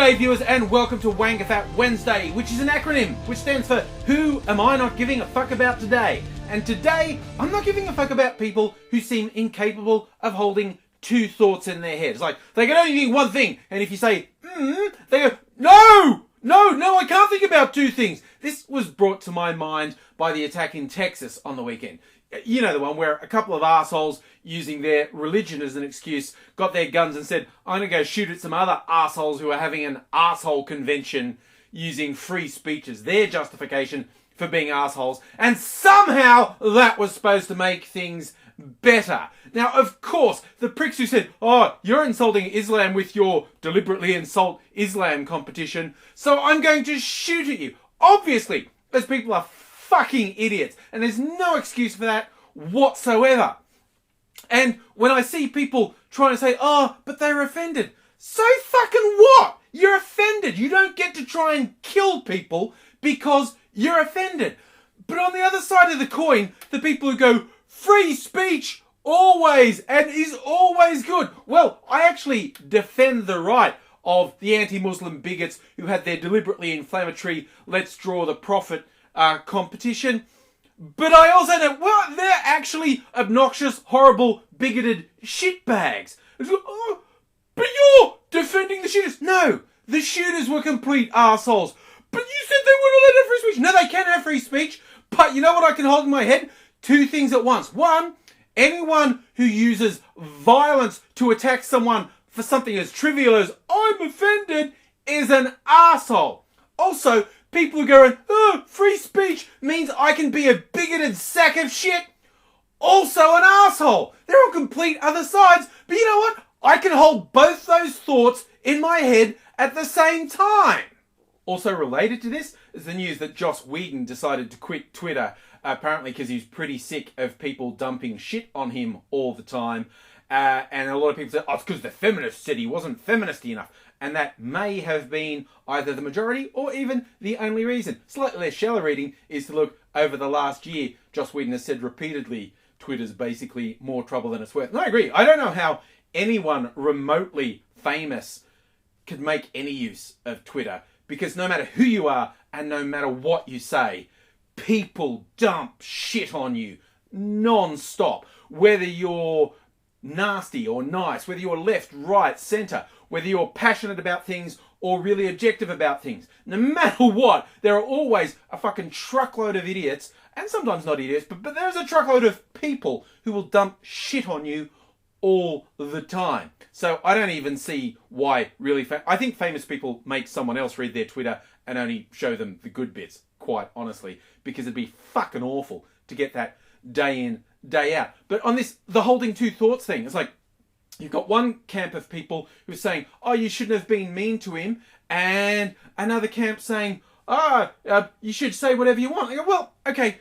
G'day viewers and welcome to WAINGAFAT Wednesday, which is an acronym which stands for Who Am I Not Giving a Fuck About Today? And today, I'm not giving a fuck about people who seem incapable of holding two thoughts in their heads. Like, they can only think one thing, and if you say, they go, no, I can't think about two things. This was brought to my mind by the attack in Texas on the weekend. You know, the one where a couple of arseholes using their religion as an excuse got their guns and said, I'm going to go shoot at some other arseholes who are having an arsehole convention using free speech as their justification for being arseholes. And somehow that was supposed to make things better. Now, of course, the pricks who said, oh, you're insulting Islam with your deliberately insult Islam competition, so I'm going to shoot at you. Obviously, those people are fucking idiots, and there's no excuse for that whatsoever. And when I see people trying to say, oh, but they're offended, so fucking what? You're offended. You don't get to try and kill people because you're offended. But on the other side of the coin, the people who go, free speech always and is always good. Well, I actually defend the right of the anti-Muslim bigots who had their deliberately inflammatory let's draw the profit competition. But I also know, well, they're actually obnoxious, horrible, bigoted shitbags. Oh, but you're defending the shooters. No, the shooters were complete arseholes. But you said they wouldn't let have free speech. No, they can have free speech. But you know what I can hold in my head? Two things at once. One, anyone who uses violence to attack someone for something as trivial as I'm offended is an arsehole. Also, people who go, oh, free speech means I can be a bigoted sack of shit, also an arsehole. They're on complete other sides, but you know what? I can hold both those thoughts in my head at the same time. Also related to this is the news that Joss Whedon decided to quit Twitter, apparently because he's pretty sick of people dumping shit on him all the time. And a lot of people said, oh, it's because the feminists said he wasn't feministy enough. And that may have been either the majority or even the only reason. Slightly less shallow reading is to look over the last year. Joss Whedon has said repeatedly, Twitter's basically more trouble than it's worth. And I agree. I don't know how anyone remotely famous could make any use of Twitter. Because no matter who you are and no matter what you say, people dump shit on you non-stop. Whether you're nasty or nice, whether you're left, right, centre, whether you're passionate about things or really objective about things. No matter what, there are always a fucking truckload of idiots, and sometimes not idiots, but there's a truckload of people who will dump shit on you all the time. So I don't even see why really... I think famous people make someone else read their Twitter and only show them the good bits, quite honestly, because it'd be fucking awful to get that day in, day out. But on this, the holding two thoughts thing, it's like, you've got one camp of people who are saying, oh, you shouldn't have been mean to him, and another camp saying, you should say whatever you want. I go, well, okay,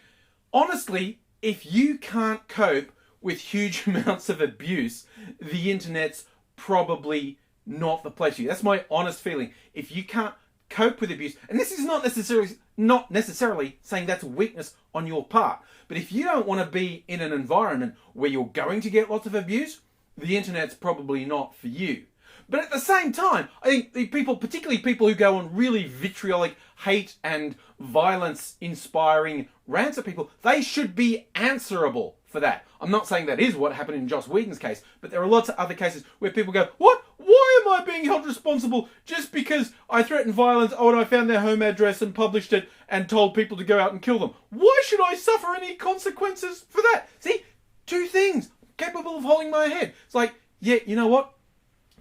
honestly, if you can't cope with huge amounts of abuse, the internet's probably not the place for you. That's my honest feeling. If you can't cope with abuse, and this is not necessarily saying that's a weakness on your part, but if you don't want to be in an environment where you're going to get lots of abuse, the internet's probably not for you. But at the same time, I think the people, particularly people who go on really vitriolic hate and violence inspiring rants at people, they should be answerable for that. I'm not saying that is what happened in Joss Whedon's case, but there are lots of other cases where people go, what? Why am I being held responsible just because I threatened violence, and I found their home address and published it and told people to go out and kill them? Why should I suffer any consequences for that? See, two things. Capable of holding my head. It's like, yeah, you know what?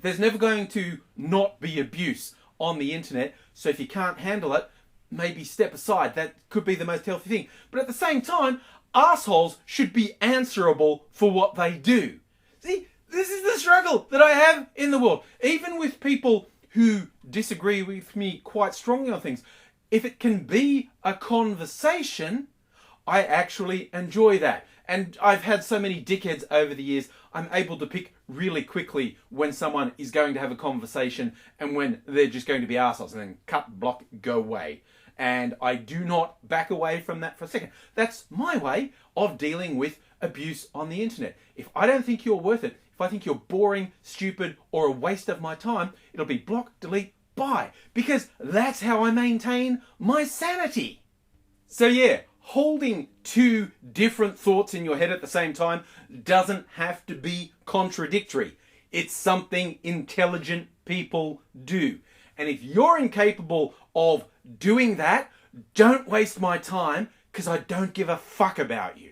There's never going to not be abuse on the internet, so if you can't handle it, maybe step aside. That could be the most healthy thing. But at the same time, assholes should be answerable for what they do. See, this is the struggle that I have in the world. Even with people who disagree with me quite strongly on things, if it can be a conversation, I actually enjoy that. And I've had so many dickheads over the years, I'm able to pick really quickly when someone is going to have a conversation and when they're just going to be arseholes, and then cut, block, go away. And I do not back away from that for a second. That's my way of dealing with abuse on the internet. If I don't think you're worth it, if I think you're boring, stupid, or a waste of my time, it'll be block, delete, by, because that's how I maintain my sanity. So yeah, holding two different thoughts in your head at the same time doesn't have to be contradictory. It's something intelligent people do. And if you're incapable of doing that, don't waste my time, because I don't give a fuck about you.